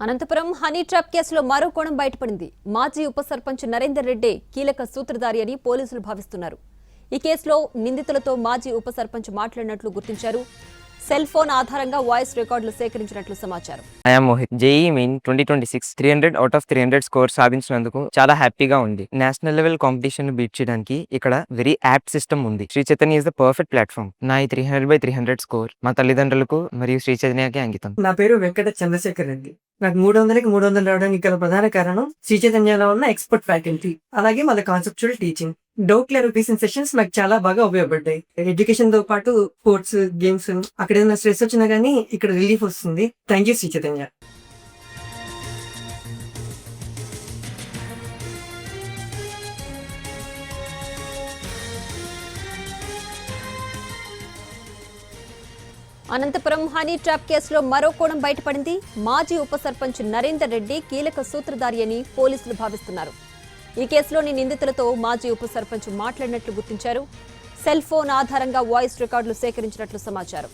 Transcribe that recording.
Anantapuram honey trap కేసులో మరో కోణం బయటపడింది. మాజీ ఉప సర్పంచ్ నరేందర్ రెడ్డి కీలక సూత్రధారి అని పోలీసులు భావిస్తున్నారు. ఈ కేసులో నిందితులతో మాజీ ఉప సర్పంచ్ మాట్లాడినట్లు గుర్తించారు. సెల్ ఫోన్ ఆధారంగా వాయిస్ రికార్డులు సేకరించినట్లు సమాచారం. I'm Mohit. JEE Main 2026 300 out of 300 score సాధించినందుకు చాలా హ్యాపీగా ఉంది. నేషనల్ లెవెల్ కాంపిటీషన్ బీట్ చేయడానికి ఇక్కడ వెరీ యాప్ట్ సిస్టమ్ ఉంది. Sri Chaitanya is the perfect platform. నా ఈ 300/300 స్కోర్ మా తల్లిదండ్రులకు మరియు శ్రీ చైతన్యకి అంకితం. నా పేరు వెంకట చంద్రశేఖర్ రెడ్డి. నాకు 300కి 300 రావడానికి గల ప్రధాన కారణం శ్రీ చైతన్యలో ఉన్న ఎక్స్పర్ట్ ఫ్యాకల్టీ, అలాగే మన conceptual teaching. Doubt clarification sessions నాకు చాలా బాగా ఉపయోగపడ్డాయి. ఎడ్యుకేషన్ తో పాటు స్పోర్ట్స్, గేమ్స్, అక్కడ ఏదైనా స్ట్రెస్ వచ్చినా గానీ ఇక్కడ రిలీఫ్ వస్తుంది. Thank you Sri Chaitanya. Anantapuram honey trap కేసులో మరో కోణం బయటపడింది. మాజీ ఉప సర్పంచ్ నరేందర్ రెడ్డి కీలక సూత్రధారి అని పోలీసులు భావిస్తున్నారు. ఈ కేసులోని నిందితులతో మాజీ ఉప సర్పంచ్ మాట్లాడినట్లు గుర్తించారు. సెల్ ఫోన్ ఆధారంగా వాయిస్ రికార్డులు సేకరించినట్లు సమాచారం.